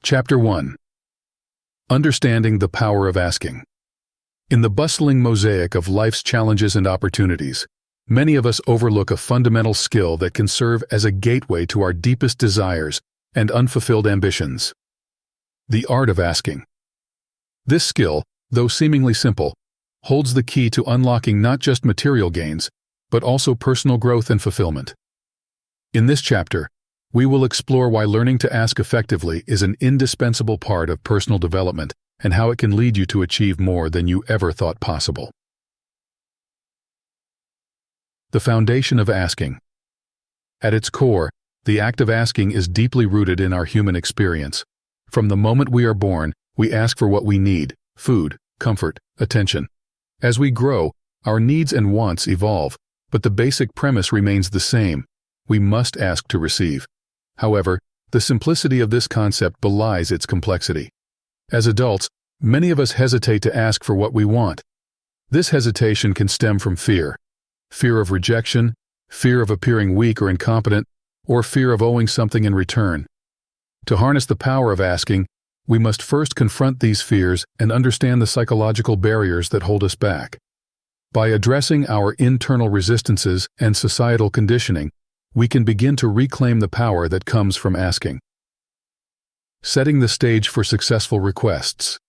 Chapter 1. Understanding the Power of Asking. In the bustling mosaic of life's challenges and opportunities, many of us overlook a fundamental skill that can serve as a gateway to our deepest desires and unfulfilled ambitions. The art of asking. This skill, though seemingly simple, holds the key to unlocking not just material gains, but also personal growth and fulfillment. In this chapter, we will explore why learning to ask effectively is an indispensable part of personal development and how it can lead you to achieve more than you ever thought possible. The foundation of asking. At its core, the act of asking is deeply rooted in our human experience. From the moment we are born, we ask for what we need: food, comfort, attention. As we grow, our needs and wants evolve, but the basic premise remains the same: we must ask to receive. However, the simplicity of this concept belies its complexity. As adults, many of us hesitate to ask for what we want. This hesitation can stem from fear of rejection, fear of appearing weak or incompetent, or fear of owing something in return. To harness the power of asking, we must first confront these fears and understand the psychological barriers that hold us back. By addressing our internal resistances and societal conditioning, we can begin to reclaim the power that comes from asking. Setting the stage for successful requests.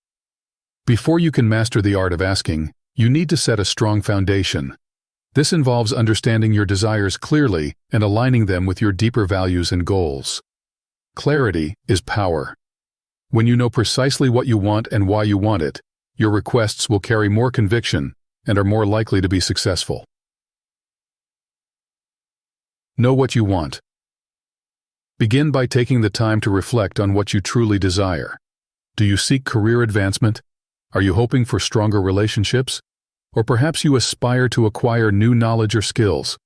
Before you can master the art of asking, you need to set a strong foundation. This involves understanding your desires clearly and aligning them with your deeper values and goals. Clarity is power. When you know precisely what you want and why you want it, your requests will carry more conviction and are more likely to be successful. Know what you want. Begin by taking the time to reflect on what you truly desire. Do you seek career advancement? Are you hoping for stronger relationships? Or perhaps you aspire to acquire new knowledge or skills?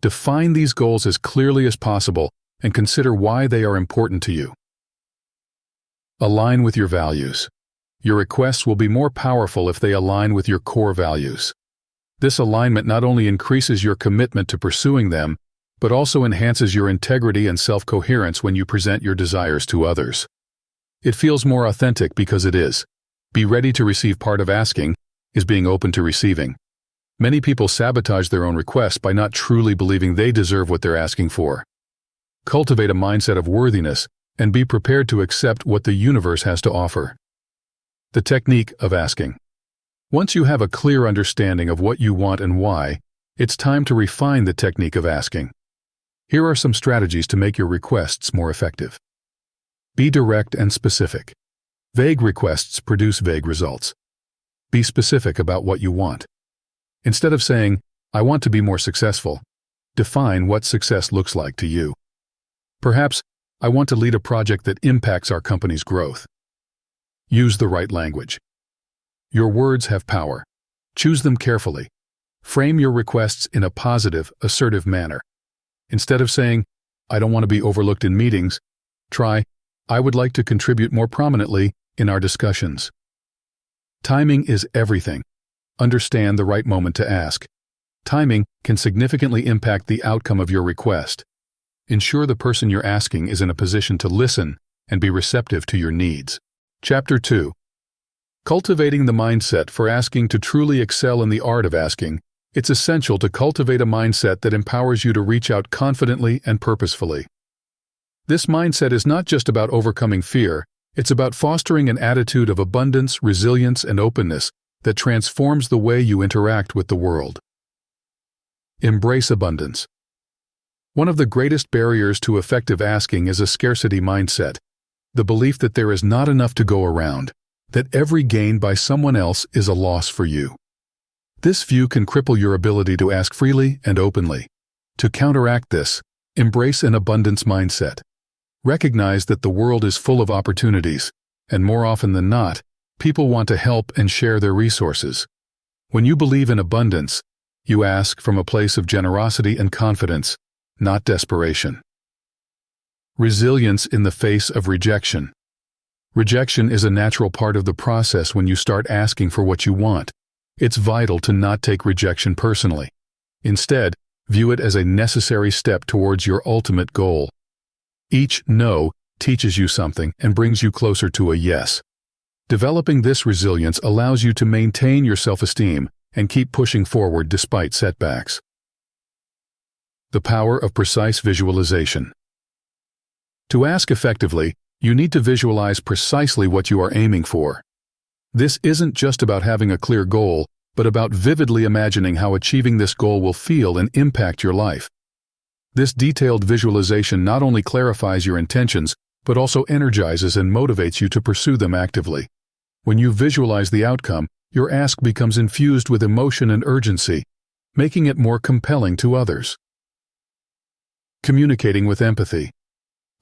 Define these goals as clearly as possible and consider why they are important to you. Align with your values. Your requests will be more powerful if they align with your core values. This alignment not only increases your commitment to pursuing them, but also enhances your integrity and self-coherence when you present your desires to others. It feels more authentic because it is. Be ready to receive. Part of asking is being open to receiving. Many people sabotage their own requests by not truly believing they deserve what they're asking for. Cultivate a mindset of worthiness and be prepared to accept what the universe has to offer. The technique of asking. Once you have a clear understanding of what you want and why, it's time to refine the technique of asking. Here are some strategies to make your requests more effective. Be direct and specific. Vague requests produce vague results. Be specific about what you want. Instead of saying, "I want to be more successful," define what success looks like to you. Perhaps, "I want to lead a project that impacts our company's growth." Use the right language. Your words have power. Choose them carefully. Frame your requests in a positive, assertive manner. Instead of saying, "I don't want to be overlooked in meetings," try, "I would like to contribute more prominently in our discussions." Timing is everything. Understand the right moment to ask. Timing can significantly impact the outcome of your request. Ensure the person you're asking is in a position to listen and be receptive to your needs. Chapter 2. Cultivating the mindset for asking. To truly excel in the art of asking, it's essential to cultivate a mindset that empowers you to reach out confidently and purposefully. This mindset is not just about overcoming fear, it's about fostering an attitude of abundance, resilience, and openness that transforms the way you interact with the world. Embrace abundance. One of the greatest barriers to effective asking is a scarcity mindset, the belief that there is not enough to go around, that every gain by someone else is a loss for you. This view can cripple your ability to ask freely and openly. To counteract this, embrace an abundance mindset. Recognize that the world is full of opportunities, and more often than not, people want to help and share their resources. When you believe in abundance, you ask from a place of generosity and confidence, not desperation. Resilience in the face of rejection. Rejection is a natural part of the process when you start asking for what you want. It's vital to not take rejection personally. Instead, view it as a necessary step towards your ultimate goal. Each no teaches you something, and brings you closer to a yes. Developing this resilience allows you to maintain your self-esteem and keep pushing forward despite setbacks. The power of precise visualization. To ask effectively, you need to visualize precisely what you are aiming for. This isn't just about having a clear goal, but about vividly imagining how achieving this goal will feel and impact your life. This detailed visualization not only clarifies your intentions, but also energizes and motivates you to pursue them actively. When you visualize the outcome, your ask becomes infused with emotion and urgency, making it more compelling to others. Communicating with empathy.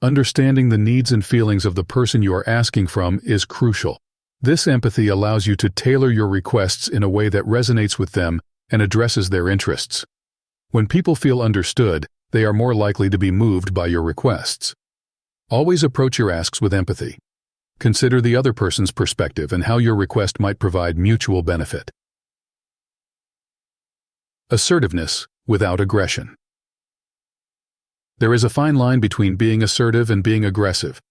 Understanding the needs and feelings of the person you are asking from is crucial. This empathy allows you to tailor your requests in a way that resonates with them and addresses their interests. When people feel understood, they are more likely to be moved by your requests. Always approach your asks with empathy. Consider the other person's perspective and how your request might provide mutual benefit. Assertiveness without aggression. There is a fine line between being assertive and being aggressive.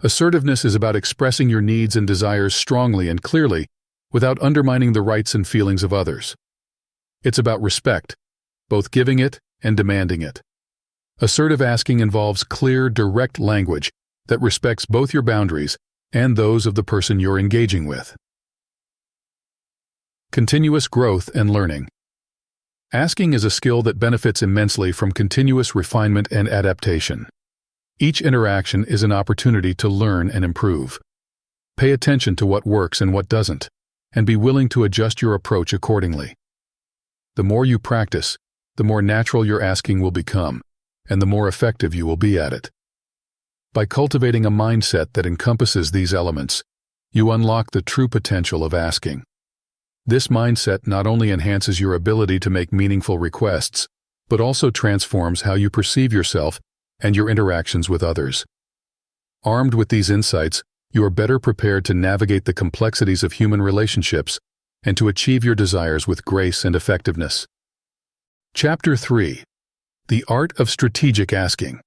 Assertiveness is about expressing your needs and desires strongly and clearly, without undermining the rights and feelings of others. It's about respect, both giving it and demanding it. Assertive asking involves clear, direct language that respects both your boundaries and those of the person you're engaging with. Continuous growth and learning. Asking is a skill that benefits immensely from continuous refinement and adaptation. Each interaction is an opportunity to learn and improve. Pay attention to what works and what doesn't, and be willing to adjust your approach accordingly. The more you practice, the more natural your asking will become, and the more effective you will be at it. By cultivating a mindset that encompasses these elements, you unlock the true potential of asking. This mindset not only enhances your ability to make meaningful requests, but also transforms how you perceive yourself and your interactions with others. Armed with these insights, you are better prepared to navigate the complexities of human relationships and to achieve your desires with grace and effectiveness. Chapter 3. The Art of Strategic Asking.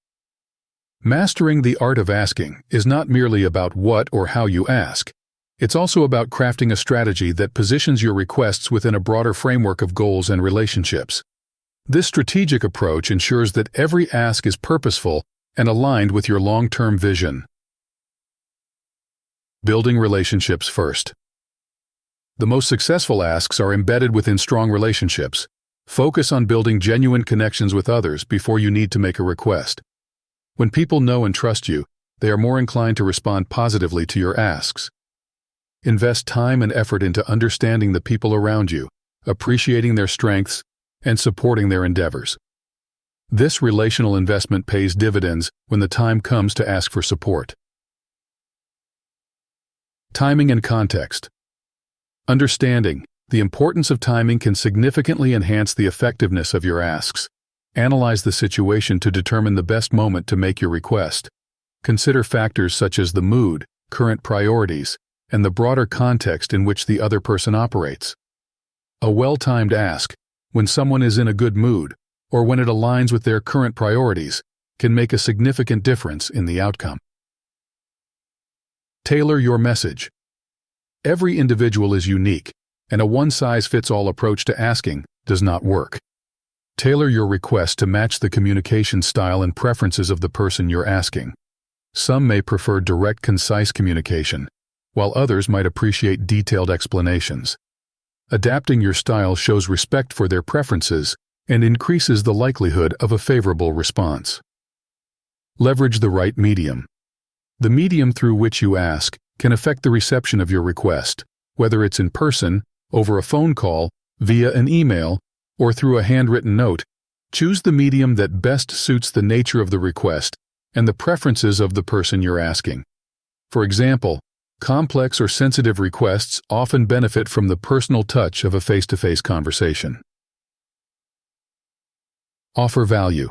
Mastering the art of asking is not merely about what or how you ask. It's also about crafting a strategy that positions your requests within a broader framework of goals and relationships. This strategic approach ensures that every ask is purposeful and aligned with your long-term vision. Building relationships first. The most successful asks are embedded within strong relationships. Focus on building genuine connections with others before you need to make a request. When people know and trust you, they are more inclined to respond positively to your asks. Invest time and effort into understanding the people around you, appreciating their strengths, and supporting their endeavors. This relational investment pays dividends when the time comes to ask for support. Timing and context. Understanding the importance of timing can significantly enhance the effectiveness of your asks. Analyze the situation to determine the best moment to make your request. Consider factors such as the mood, current priorities, and the broader context in which the other person operates. A well-timed ask, when someone is in a good mood, or when it aligns with their current priorities, can make a significant difference in the outcome. Tailor your message. Every individual is unique, and a one-size-fits-all approach to asking does not work. Tailor your request to match the communication style and preferences of the person you're asking. Some may prefer direct, concise communication, while others might appreciate detailed explanations. Adapting your style shows respect for their preferences and increases the likelihood of a favorable response. Leverage the right medium. The medium through which you ask can affect the reception of your request, whether it's in person, over a phone call, via an email, or through a handwritten note. Choose the medium that best suits the nature of the request and the preferences of the person you're asking. For example, complex or sensitive requests often benefit from the personal touch of a face-to-face conversation. Offer value.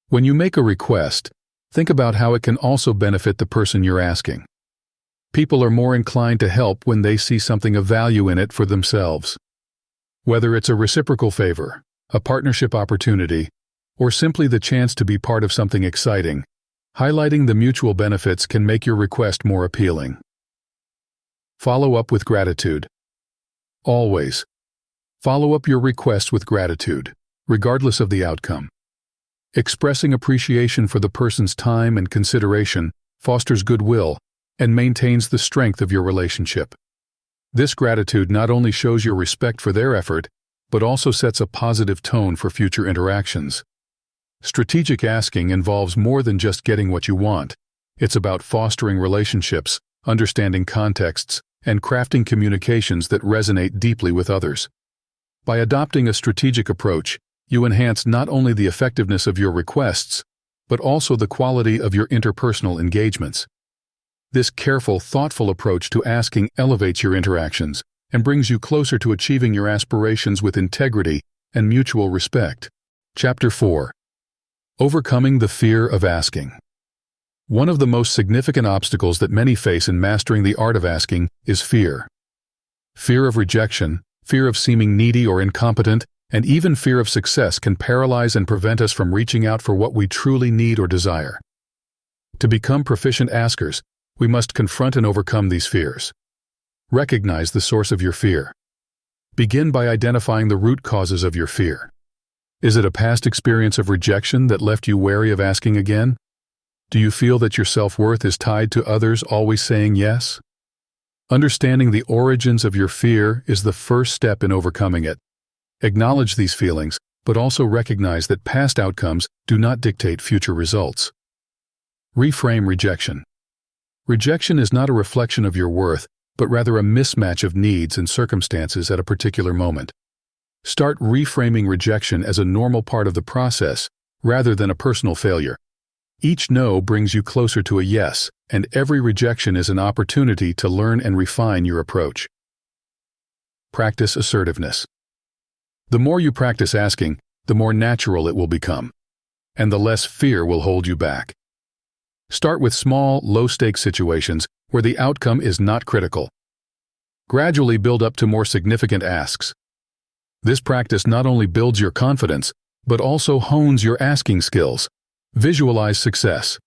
When you make a request, think about how it can also benefit the person you're asking. People are more inclined to help when they see something of value in it for themselves. Whether it's a reciprocal favor, a partnership opportunity, or simply the chance to be part of something exciting, Highlighting the mutual benefits can make your request more appealing. Follow up with gratitude. Always follow up your request with gratitude, regardless of the outcome. Expressing appreciation for the person's time and consideration fosters goodwill and maintains the strength of your relationship. This gratitude not only shows your respect for their effort, but also sets a positive tone for future interactions. Strategic asking involves more than just getting what you want. It's about fostering relationships, understanding contexts, and crafting communications that resonate deeply with others. By adopting a strategic approach, you enhance not only the effectiveness of your requests, but also the quality of your interpersonal engagements. This careful, thoughtful approach to asking elevates your interactions and brings you closer to achieving your aspirations with integrity and mutual respect. Chapter 4. Overcoming the fear of asking. One of the most significant obstacles that many face in mastering the art of asking is fear. Fear of rejection, fear of seeming needy or incompetent, and even fear of success can paralyze and prevent us from reaching out for what we truly need or desire. To become proficient askers, we must confront and overcome these fears. Recognize the source of your fear. Begin by identifying the root causes of your fear. Is it a past experience of rejection that left you wary of asking again? Do you feel that your self-worth is tied to others always saying yes? Understanding the origins of your fear is the first step in overcoming it. Acknowledge these feelings, but also recognize that past outcomes do not dictate future results. Reframe rejection. Rejection is not a reflection of your worth, but rather a mismatch of needs and circumstances at a particular moment. Start reframing rejection as a normal part of the process, rather than a personal failure. Each no brings you closer to a yes, and every rejection is an opportunity to learn and refine your approach. Practice assertiveness. The more you practice asking, the more natural it will become, and the less fear will hold you back. Start with small, low-stakes situations where the outcome is not critical. Gradually build up to more significant asks. This practice not only builds your confidence, but also hones your asking skills. Visualize success.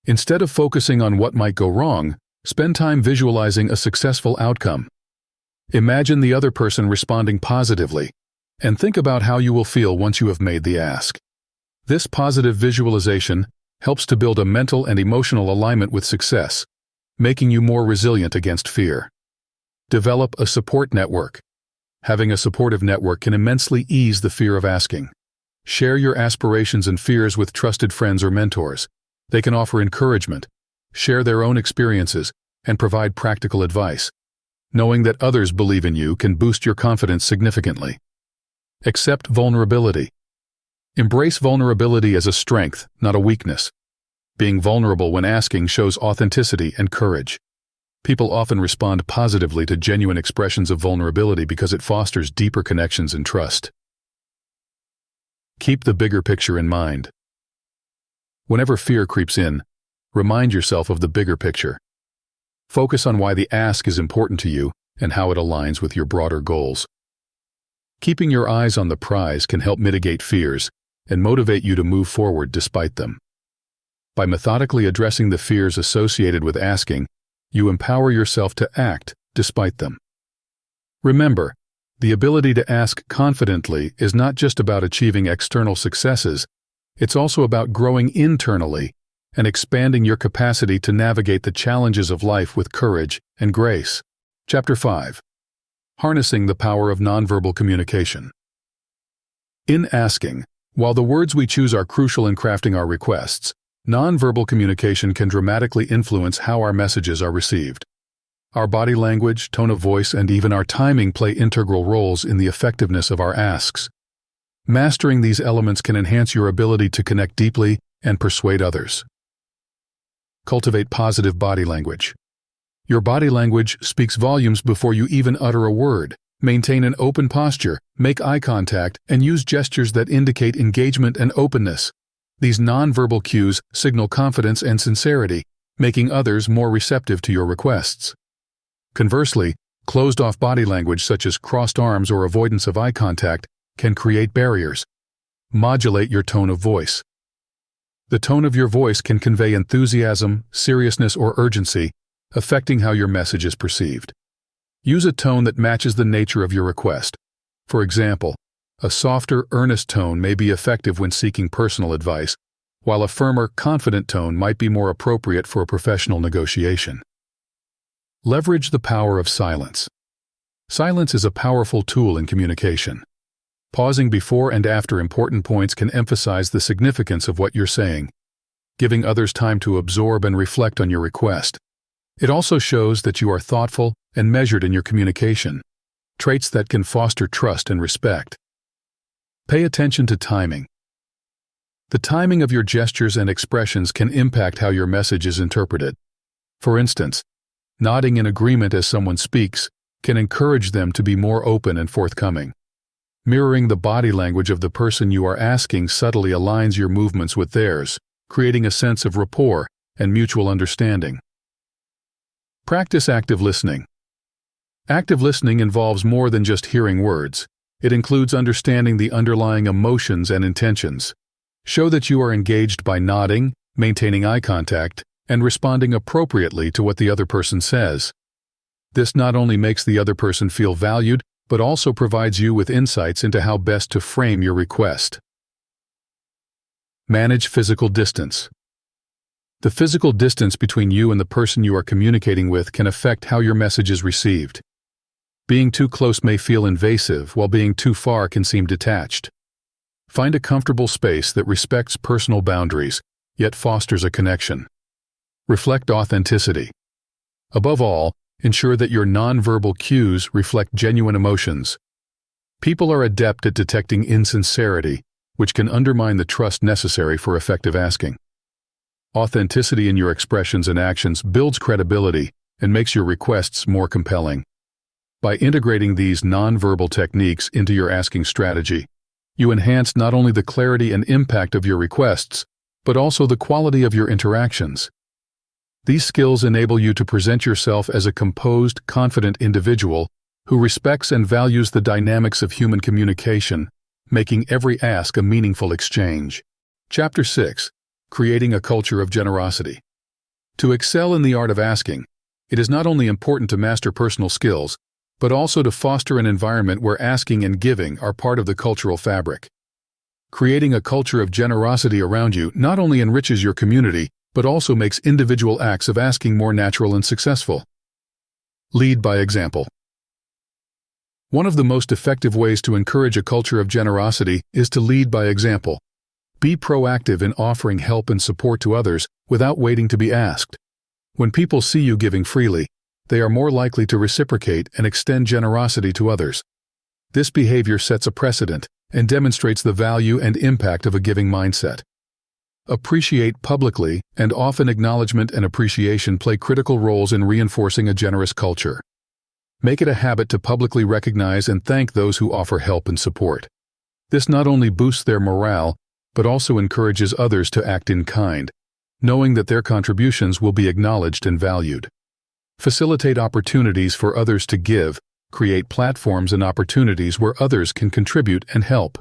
Instead of focusing on what might go wrong, spend time visualizing a successful outcome. Imagine the other person responding positively, and think about how you will feel once you have made the ask. This positive visualization helps to build a mental and emotional alignment with success, making you more resilient against fear. Develop a support network. Having a supportive network can immensely ease the fear of asking. Share your aspirations and fears with trusted friends or mentors. They can offer encouragement, share their own experiences, and provide practical advice. Knowing that others believe in you can boost your confidence significantly. Accept vulnerability. Embrace vulnerability as a strength, not a weakness. Being vulnerable when asking shows authenticity and courage. People often respond positively to genuine expressions of vulnerability because it fosters deeper connections and trust. Keep the bigger picture in mind. Whenever fear creeps in, remind yourself of the bigger picture. Focus on why the ask is important to you and how it aligns with your broader goals. Keeping your eyes on the prize can help mitigate fears and motivate you to move forward despite them. By methodically addressing the fears associated with asking, you empower yourself to act despite them. Remember, the ability to ask confidently is not just about achieving external successes, it's also about growing internally and expanding your capacity to navigate the challenges of life with courage and grace. Chapter 5. Harnessing the power of nonverbal communication. In asking, while the words we choose are crucial in crafting our requests, nonverbal communication can dramatically influence how our messages are received. Our body language, tone of voice, and even our timing play integral roles in the effectiveness of our asks. Mastering these elements can enhance your ability to connect deeply and persuade others. Cultivate positive body language. Your body language speaks volumes before you even utter a word. Maintain an open posture, make eye contact, and use gestures that indicate engagement and openness. These nonverbal cues signal confidence and sincerity, making others more receptive to your requests. Conversely, closed-off body language such as crossed arms or avoidance of eye contact can create barriers. Modulate your tone of voice. The tone of your voice can convey enthusiasm, seriousness, or urgency, affecting how your message is perceived. Use a tone that matches the nature of your request. For example, a softer, earnest tone may be effective when seeking personal advice, while a firmer, confident tone might be more appropriate for a professional negotiation. Leverage the power of silence. Silence is a powerful tool in communication. Pausing before and after important points can emphasize the significance of what you're saying, giving others time to absorb and reflect on your request. It also shows that you are thoughtful and measured in your communication, traits that can foster trust and respect. Pay attention to timing. The timing of your gestures and expressions can impact how your message is interpreted. For instance, nodding in agreement as someone speaks can encourage them to be more open and forthcoming. Mirroring the body language of the person you are asking subtly aligns your movements with theirs, creating a sense of rapport and mutual understanding. Practice active listening. Active listening involves more than just hearing words. It includes understanding the underlying emotions and intentions. Show that you are engaged by nodding, maintaining eye contact, and responding appropriately to what the other person says. This not only makes the other person feel valued, but also provides you with insights into how best to frame your request. Manage physical distance. The physical distance between you and the person you are communicating with can affect how your message is received. Being too close may feel invasive, while being too far can seem detached. Find a comfortable space that respects personal boundaries, yet fosters a connection. Reflect authenticity. Above all, ensure that your nonverbal cues reflect genuine emotions. People are adept at detecting insincerity, which can undermine the trust necessary for effective asking. Authenticity in your expressions and actions builds credibility and makes your requests more compelling. By integrating these nonverbal techniques into your asking strategy, you enhance not only the clarity and impact of your requests, but also the quality of your interactions. These skills enable you to present yourself as a composed, confident individual who respects and values the dynamics of human communication, making every ask a meaningful exchange. Chapter 6. Creating a culture of generosity. To excel in the art of asking, it is not only important to master personal skills, but also to foster an environment where asking and giving are part of the cultural fabric. Creating a culture of generosity around you not only enriches your community, but also makes individual acts of asking more natural and successful. Lead by example. One of the most effective ways to encourage a culture of generosity is to lead by example. Be proactive in offering help and support to others without waiting to be asked. When people see you giving freely, they are more likely to reciprocate and extend generosity to others. This behavior sets a precedent and demonstrates the value and impact of a giving mindset. Appreciate publicly, and often acknowledgement and appreciation play critical roles in reinforcing a generous culture. Make it a habit to publicly recognize and thank those who offer help and support. This not only boosts their morale, but also encourages others to act in kind, knowing that their contributions will be acknowledged and valued. Facilitate opportunities for others to give, create platforms and opportunities where others can contribute and help.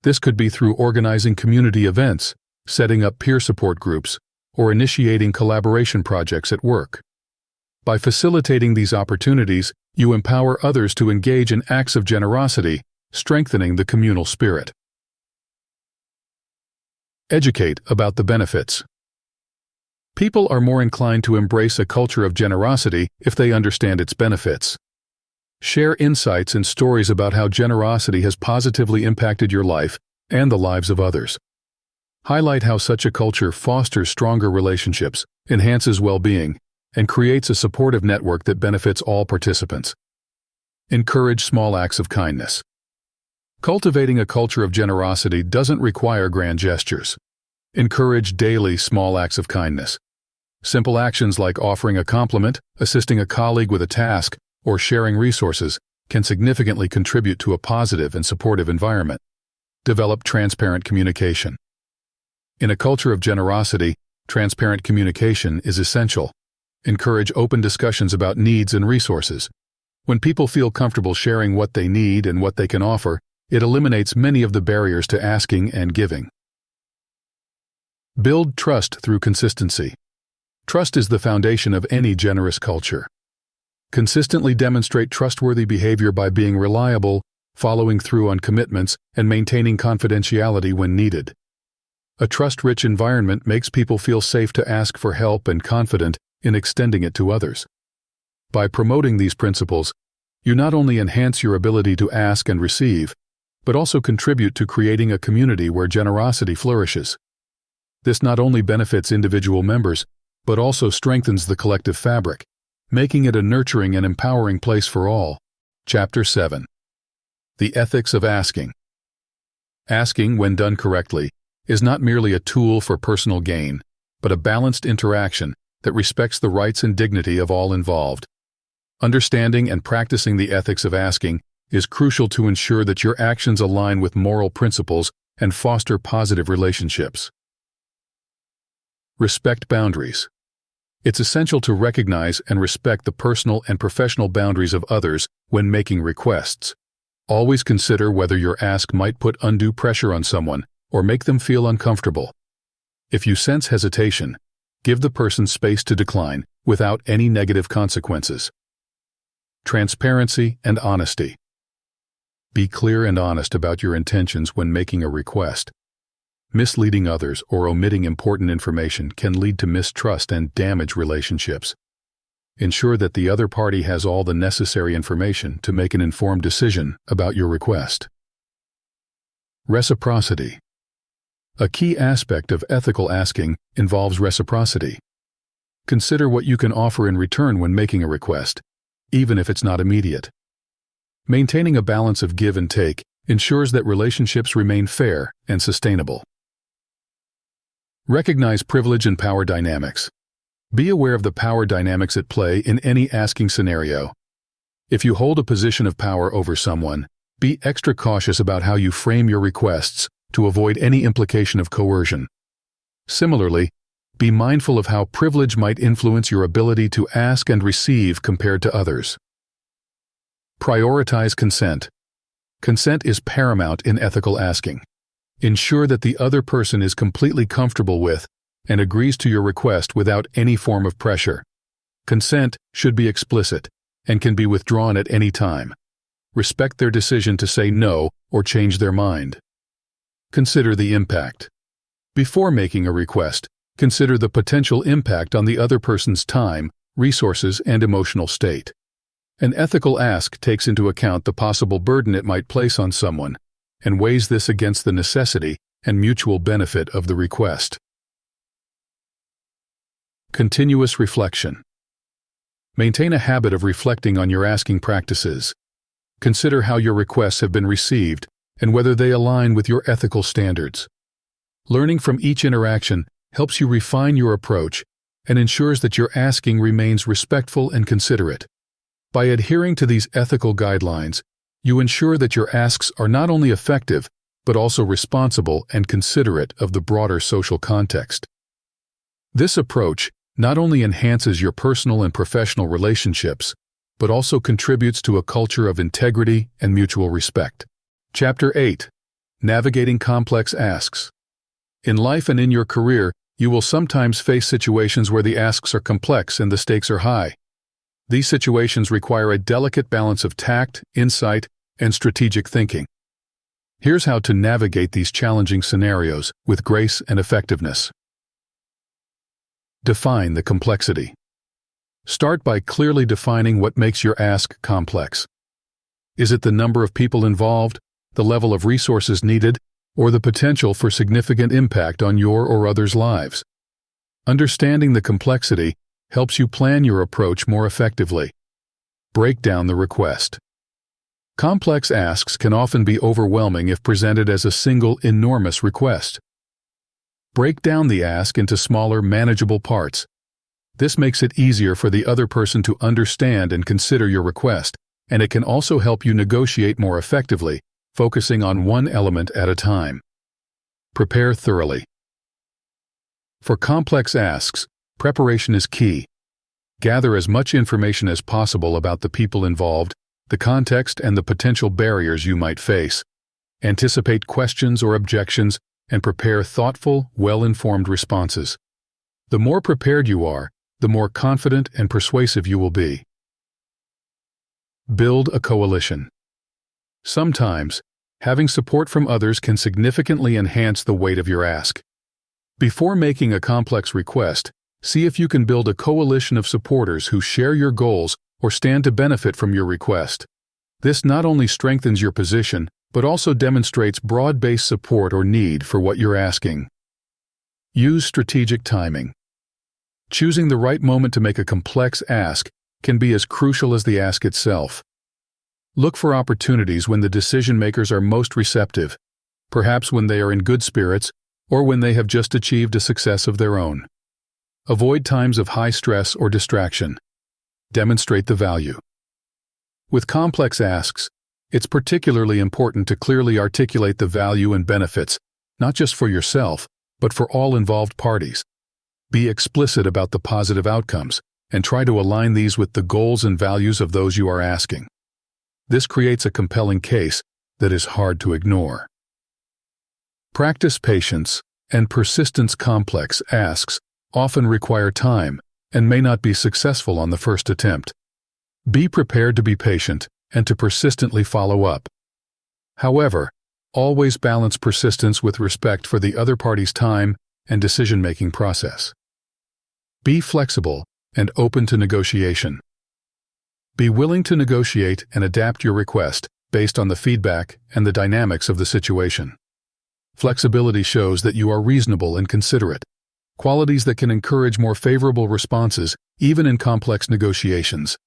This could be through organizing community events, setting up peer support groups, or initiating collaboration projects at work. By facilitating these opportunities, you empower others to engage in acts of generosity, strengthening the communal spirit. Educate about the benefits. People are more inclined to embrace a culture of generosity if they understand its benefits. Share insights and stories about how generosity has positively impacted your life and the lives of others. Highlight how such a culture fosters stronger relationships, enhances well-being, and creates a supportive network that benefits all participants. Encourage small acts of kindness. Cultivating a culture of generosity doesn't require grand gestures. Encourage daily small acts of kindness. Simple actions like offering a compliment, assisting a colleague with a task, or sharing resources can significantly contribute to a positive and supportive environment. Develop transparent communication. In a culture of generosity, transparent communication is essential. Encourage open discussions about needs and resources. When people feel comfortable sharing what they need and what they can offer, it eliminates many of the barriers to asking and giving. Build trust through consistency. Trust is the foundation of any generous culture. Consistently demonstrate trustworthy behavior by being reliable, following through on commitments, and maintaining confidentiality when needed. A trust-rich environment makes people feel safe to ask for help and confident in extending it to others. By promoting these principles, you not only enhance your ability to ask and receive, but also contribute to creating a community where generosity flourishes. This not only benefits individual members, but also strengthens the collective fabric, making it a nurturing and empowering place for all. Chapter 7. The Ethics of Asking. Asking, when done correctly, is not merely a tool for personal gain, but a balanced interaction that respects the rights and dignity of all involved. Understanding and practicing the ethics of asking is crucial to ensure that your actions align with moral principles and foster positive relationships. Respect boundaries. It's essential to recognize and respect the personal and professional boundaries of others when making requests. Always consider whether your ask might put undue pressure on someone or make them feel uncomfortable. If you sense hesitation, give the person space to decline without any negative consequences. Transparency and honesty. Be clear and honest about your intentions when making a request. Misleading others or omitting important information can lead to mistrust and damage relationships. Ensure that the other party has all the necessary information to make an informed decision about your request. Reciprocity. A key aspect of ethical asking involves reciprocity. Consider what you can offer in return when making a request, even if it's not immediate. Maintaining a balance of give and take ensures that relationships remain fair and sustainable. Recognize privilege and power dynamics. Be aware of the power dynamics at play in any asking scenario. If you hold a position of power over someone, be extra cautious about how you frame your requests to avoid any implication of coercion. Similarly, be mindful of how privilege might influence your ability to ask and receive compared to others. Prioritize consent. Consent is paramount in ethical asking. Ensure that the other person is completely comfortable with and agrees to your request without any form of pressure. Consent should be explicit and can be withdrawn at any time. Respect their decision to say no or change their mind. Consider the impact. Before making a request, consider the potential impact on the other person's time, resources, and emotional state. An ethical ask takes into account the possible burden it might place on someone and weighs this against the necessity and mutual benefit of the request. Continuous reflection. Maintain a habit of reflecting on your asking practices. Consider how your requests have been received and whether they align with your ethical standards. Learning from each interaction helps you refine your approach and ensures that your asking remains respectful and considerate. By adhering to these ethical guidelines, you ensure that your asks are not only effective, but also responsible and considerate of the broader social context. This approach not only enhances your personal and professional relationships, but also contributes to a culture of integrity and mutual respect. Chapter 8. Navigating complex asks. In life and in your career, you will sometimes face situations where the asks are complex and the stakes are high. These situations require a delicate balance of tact, insight, and strategic thinking. Here's how to navigate these challenging scenarios with grace and effectiveness. Define the complexity. Start by clearly defining what makes your ask complex. Is it the number of people involved, the level of resources needed, or the potential for significant impact on your or others' lives? Understanding the complexity helps you plan your approach more effectively. Break down the request. Complex asks can often be overwhelming if presented as a single enormous request. Break down the ask into smaller, manageable parts. This makes it easier for the other person to understand and consider your request, and it can also help you negotiate more effectively, focusing on one element at a time. Prepare thoroughly. For complex asks, preparation is key. Gather as much information as possible about the people involved, the context, and the potential barriers you might face. Anticipate questions or objections and prepare thoughtful, well-informed responses. The more prepared you are, the more confident and persuasive you will be. Build a coalition. Sometimes, having support from others can significantly enhance the weight of your ask. Before making a complex request, see if you can build a coalition of supporters who share your goals or stand to benefit from your request. This not only strengthens your position, but also demonstrates broad-based support or need for what you're asking. Use strategic timing. Choosing the right moment to make a complex ask can be as crucial as the ask itself. Look for opportunities when the decision-makers are most receptive, perhaps when they are in good spirits or when they have just achieved a success of their own. Avoid times of high stress or distraction. Demonstrate the value. With complex asks, it's particularly important to clearly articulate the value and benefits, not just for yourself, but for all involved parties. Be explicit about the positive outcomes, and try to align these with the goals and values of those you are asking. This creates a compelling case that is hard to ignore. Practice patience and persistence. Complex asks often require time and may not be successful on the first attempt. Be prepared to be patient and to persistently follow up. However, always balance persistence with respect for the other party's time and decision-making process. Be flexible and open to negotiation. Be willing to negotiate and adapt your request based on the feedback and the dynamics of the situation. Flexibility shows that you are reasonable and considerate, qualities that can encourage more favorable responses even in complex negotiations.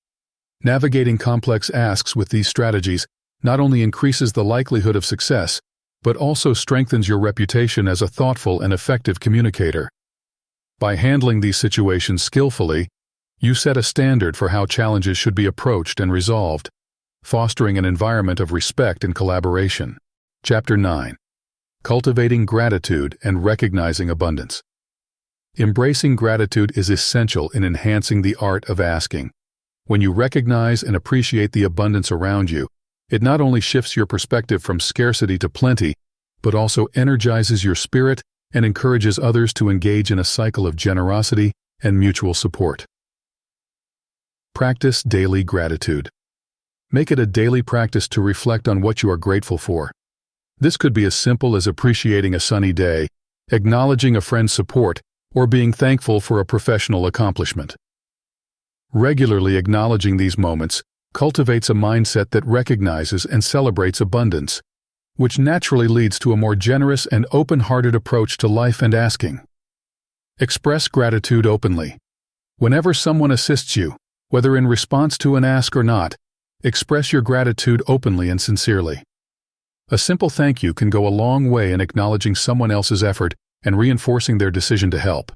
Navigating complex asks with these strategies not only increases the likelihood of success, but also strengthens your reputation as a thoughtful and effective communicator. By handling these situations skillfully, you set a standard for how challenges should be approached and resolved, fostering an environment of respect and collaboration. Chapter 9. Cultivating gratitude and recognizing abundance. Embracing gratitude is essential in enhancing the art of asking. When you recognize and appreciate the abundance around you, it not only shifts your perspective from scarcity to plenty, but also energizes your spirit and encourages others to engage in a cycle of generosity and mutual support. Practice daily gratitude. Make it a daily practice to reflect on what you are grateful for. This could be as simple as appreciating a sunny day, acknowledging a friend's support, or being thankful for a professional accomplishment. Regularly acknowledging these moments cultivates a mindset that recognizes and celebrates abundance, which naturally leads to a more generous and open-hearted approach to life and asking. Express gratitude openly. Whenever someone assists you, whether in response to an ask or not, express your gratitude openly and sincerely. A simple thank you can go a long way in acknowledging someone else's effort and reinforcing their decision to help.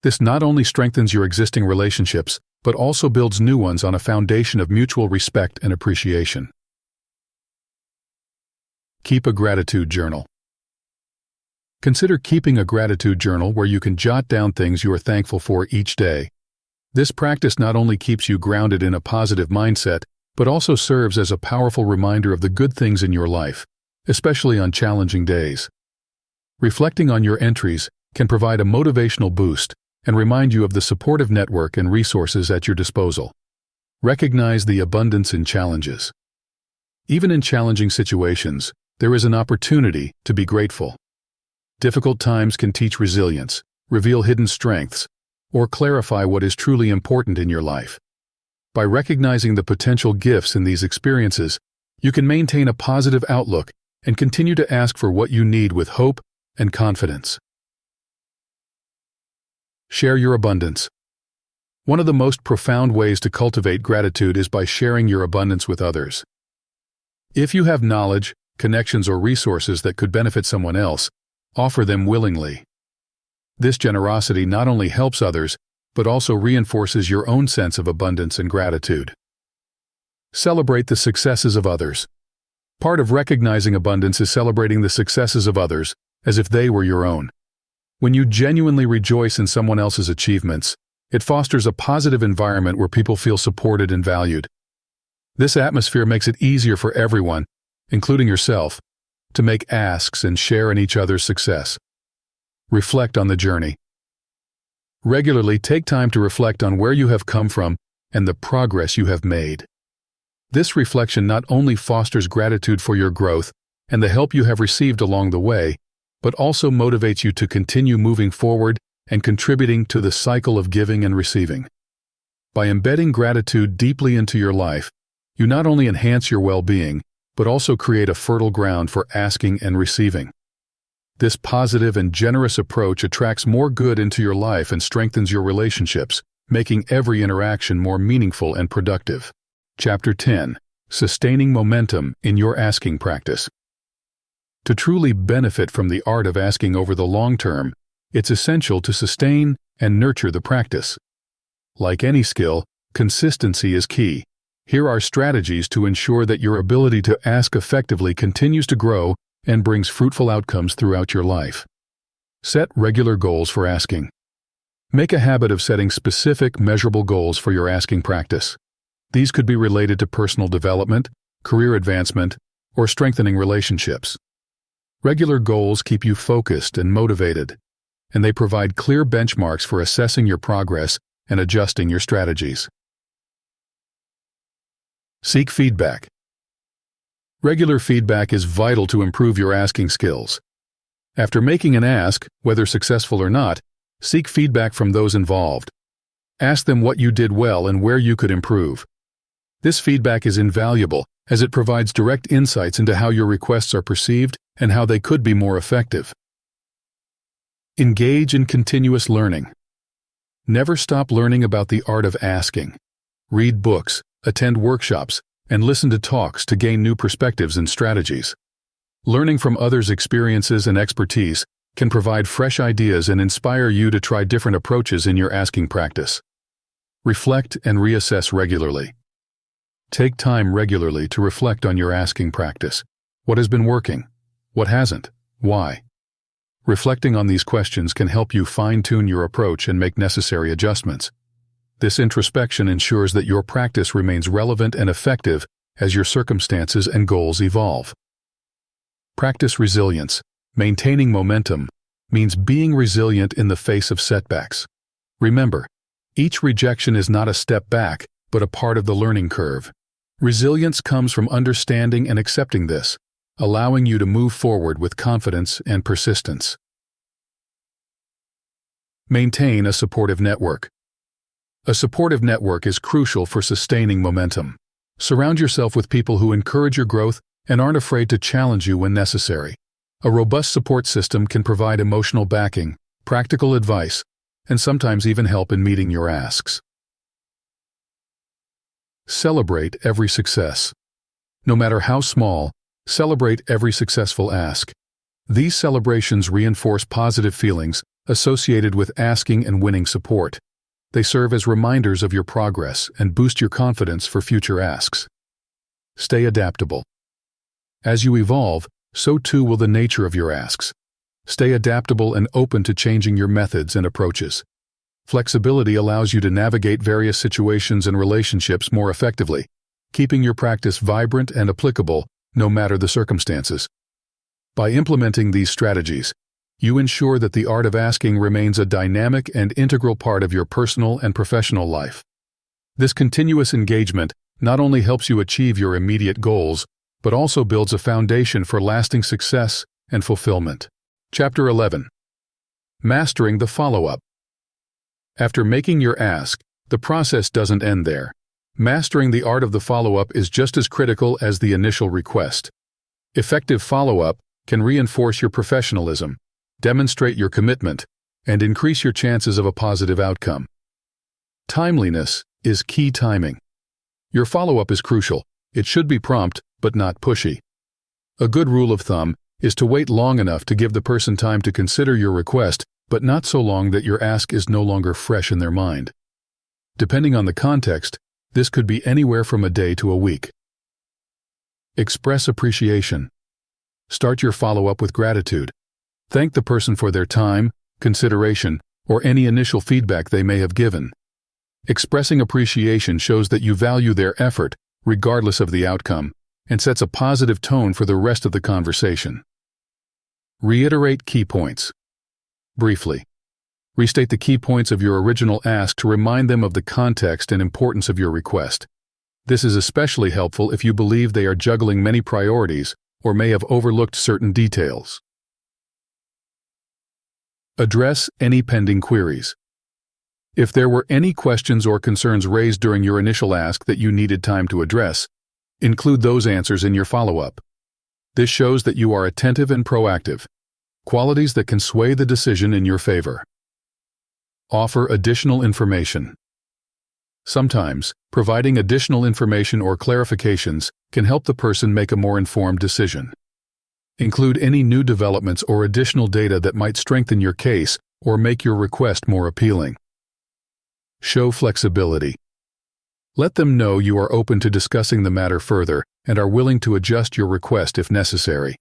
This not only strengthens your existing relationships, but also builds new ones on a foundation of mutual respect and appreciation. Keep a gratitude journal. Consider keeping a gratitude journal where you can jot down things you are thankful for each day. This practice not only keeps you grounded in a positive mindset, but also serves as a powerful reminder of the good things in your life, especially on challenging days. Reflecting on your entries can provide a motivational boost and remind you of the supportive network and resources at your disposal. Recognize the abundance in challenges. Even in challenging situations, there is an opportunity to be grateful. Difficult times can teach resilience, reveal hidden strengths, or clarify what is truly important in your life. By recognizing the potential gifts in these experiences, you can maintain a positive outlook and continue to ask for what you need with hope and confidence. Share your abundance. One of the most profound ways to cultivate gratitude is by sharing your abundance with others. If you have knowledge, connections, or resources that could benefit someone else, offer them willingly. This generosity not only helps others, but also reinforces your own sense of abundance and gratitude. Celebrate the successes of others. Part of recognizing abundance is celebrating the successes of others as if they were your own. When you genuinely rejoice in someone else's achievements, it fosters a positive environment where people feel supported and valued. This atmosphere makes it easier for everyone, including yourself, to make asks and share in each other's success. Reflect on the journey. Regularly take time to reflect on where you have come from and the progress you have made. This reflection not only fosters gratitude for your growth and the help you have received along the way, but also motivates you to continue moving forward and contributing to the cycle of giving and receiving. By embedding gratitude deeply into your life, you not only enhance your well-being, but also create a fertile ground for asking and receiving. This positive and generous approach attracts more good into your life and strengthens your relationships, making every interaction more meaningful and productive. Chapter 10. Sustaining momentum in your asking practice. To truly benefit from the art of asking over the long term, it's essential to sustain and nurture the practice. Like any skill, consistency is key. Here are strategies to ensure that your ability to ask effectively continues to grow and brings fruitful outcomes throughout your life. Set regular goals for asking. Make a habit of setting specific, measurable goals for your asking practice. These could be related to personal development, career advancement, or strengthening relationships. Regular goals keep you focused and motivated, and they provide clear benchmarks for assessing your progress and adjusting your strategies. Seek feedback. Regular feedback is vital to improve your asking skills. After making an ask, whether successful or not, seek feedback from those involved. Ask them what you did well and where you could improve. This feedback is invaluable as it provides direct insights into how your requests are perceived and how they could be more effective. Engage in continuous learning. Never stop learning about the art of asking. Read books, attend workshops, and listen to talks to gain new perspectives and strategies. Learning from others' experiences and expertise can provide fresh ideas and inspire you to try different approaches in your asking practice. Reflect and reassess regularly. Take time regularly to reflect on your asking practice. What has been working? What hasn't? Why? Reflecting on these questions can help you fine-tune your approach and make necessary adjustments. This introspection ensures that your practice remains relevant and effective as your circumstances and goals evolve. Practice resilience. Maintaining momentum means being resilient in the face of setbacks. Remember, each rejection is not a step back, but a part of the learning curve. Resilience comes from understanding and accepting this, allowing you to move forward with confidence and persistence. Maintain a supportive network. A supportive network is crucial for sustaining momentum. Surround yourself with people who encourage your growth and aren't afraid to challenge you when necessary. A robust support system can provide emotional backing, practical advice, and sometimes even help in meeting your asks. Celebrate every success. No matter how small, celebrate every successful ask. These celebrations reinforce positive feelings associated with asking and winning support. They serve as reminders of your progress and boost your confidence for future asks. Stay adaptable. As you evolve, so too will the nature of your asks. Stay adaptable and open to changing your methods and approaches. Flexibility allows you to navigate various situations and relationships more effectively, keeping your practice vibrant and applicable no matter the circumstances. By implementing these strategies, you ensure that the art of asking remains a dynamic and integral part of your personal and professional life. This continuous engagement not only helps you achieve your immediate goals, but also builds a foundation for lasting success and fulfillment. Chapter 11. Mastering the follow-up. After making your ask, the process doesn't end there. Mastering the art of the follow-up is just as critical as the initial request. Effective follow-up can reinforce your professionalism, demonstrate your commitment, and increase your chances of a positive outcome. Timeliness is key timing. Your follow-up is crucial. It should be prompt, but not pushy. A good rule of thumb is to wait long enough to give the person time to consider your request, but not so long that your ask is no longer fresh in their mind. Depending on the context, this could be anywhere from a day to a week. Express appreciation. Start your follow-up with gratitude. Thank the person for their time, consideration, or any initial feedback they may have given. Expressing appreciation shows that you value their effort, regardless of the outcome, and sets a positive tone for the rest of the conversation. Reiterate key points. Briefly, restate the key points of your original ask to remind them of the context and importance of your request. This is especially helpful if you believe they are juggling many priorities or may have overlooked certain details. Address any pending queries. If there were any questions or concerns raised during your initial ask that you needed time to address, include those answers in your follow-up. This shows that you are attentive and proactive, qualities that can sway the decision in your favor. Offer additional information. Sometimes, providing additional information or clarifications can help the person make a more informed decision. Include any new developments or additional data that might strengthen your case or make your request more appealing. Show flexibility. Let them know you are open to discussing the matter further and are willing to adjust your request if necessary.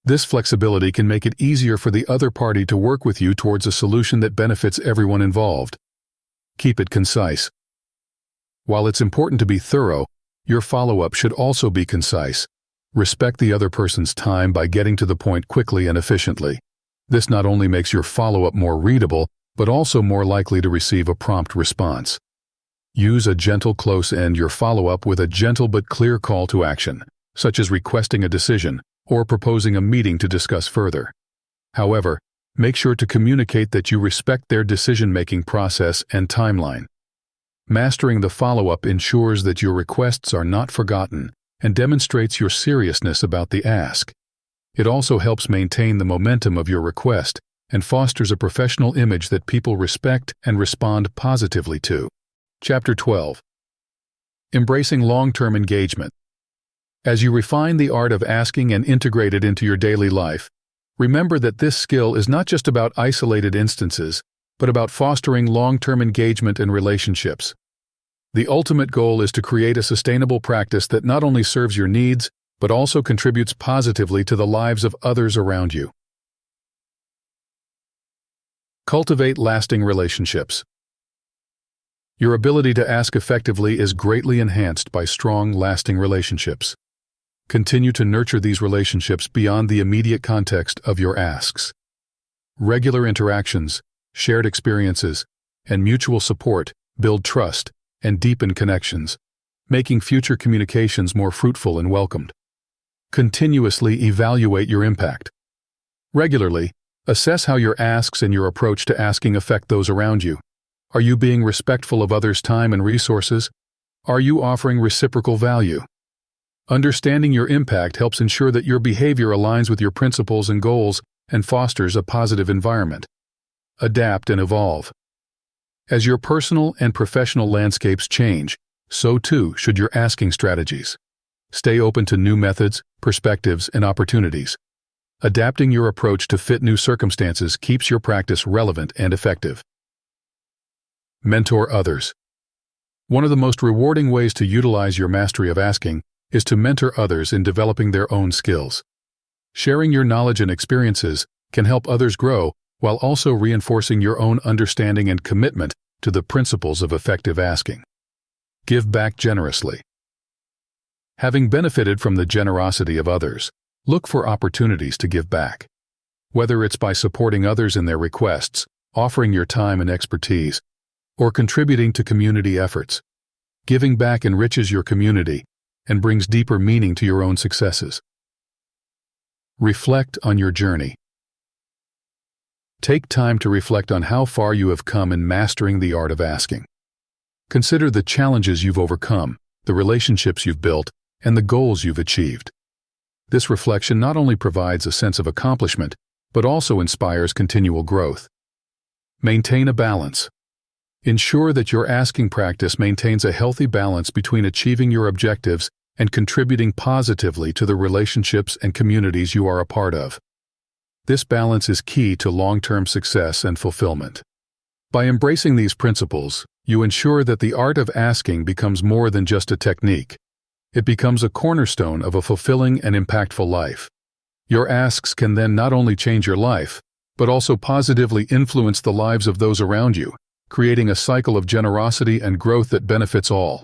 This flexibility can make it easier for the other party to work with you towards a solution that benefits everyone involved. Keep it concise. While it's important to be thorough, your follow-up should also be concise. Respect the other person's time by getting to the point quickly and efficiently. This not only makes your follow-up more readable, but also more likely to receive a prompt response. Use a gentle close end your follow-up with a gentle but clear call to action, such as requesting a decision or proposing a meeting to discuss further. However, make sure to communicate that you respect their decision-making process and timeline. Mastering the follow-up ensures that your requests are not forgotten and demonstrates your seriousness about the ask. It also helps maintain the momentum of your request and fosters a professional image that people respect and respond positively to. Chapter 12. Embracing long-term engagement. As you refine the art of asking and integrate it into your daily life, remember that this skill is not just about isolated instances, but about fostering long-term engagement in relationships. The ultimate goal is to create a sustainable practice that not only serves your needs, but also contributes positively to the lives of others around you. Cultivate lasting relationships. Your ability to ask effectively is greatly enhanced by strong, lasting relationships. Continue to nurture these relationships beyond the immediate context of your asks. Regular interactions, shared experiences, and mutual support build trust and deepen connections, making future communications more fruitful and welcomed. Continuously evaluate your impact. Regularly, assess how your asks and your approach to asking affect those around you. Are you being respectful of others' time and resources? Are you offering reciprocal value? Understanding your impact helps ensure that your behavior aligns with your principles and goals and fosters a positive environment. Adapt and evolve. As your personal and professional landscapes change, so too should your asking strategies. Stay open to new methods, perspectives, and opportunities. Adapting your approach to fit new circumstances keeps your practice relevant and effective. Mentor others. One of the most rewarding ways to utilize your mastery of asking is to mentor others in developing their own skills. Sharing your knowledge and experiences can help others grow while also reinforcing your own understanding and commitment to the principles of effective asking. Give back generously. Having benefited from the generosity of others, look for opportunities to give back. Whether it's by supporting others in their requests, offering your time and expertise, or contributing to community efforts, giving back enriches your community and brings deeper meaning to your own successes. Reflect on your journey. Take time to reflect on how far you have come in mastering the art of asking. Consider the challenges you've overcome, the relationships you've built, and the goals you've achieved. This reflection not only provides a sense of accomplishment, but also inspires continual growth. Maintain a balance. Ensure that your asking practice maintains a healthy balance between achieving your objectives and contributing positively to the relationships and communities you are a part of. This balance is key to long-term success and fulfillment. By embracing these principles, you ensure that the art of asking becomes more than just a technique. It becomes a cornerstone of a fulfilling and impactful life. Your asks can then not only change your life, but also positively influence the lives of those around you, creating a cycle of generosity and growth that benefits all.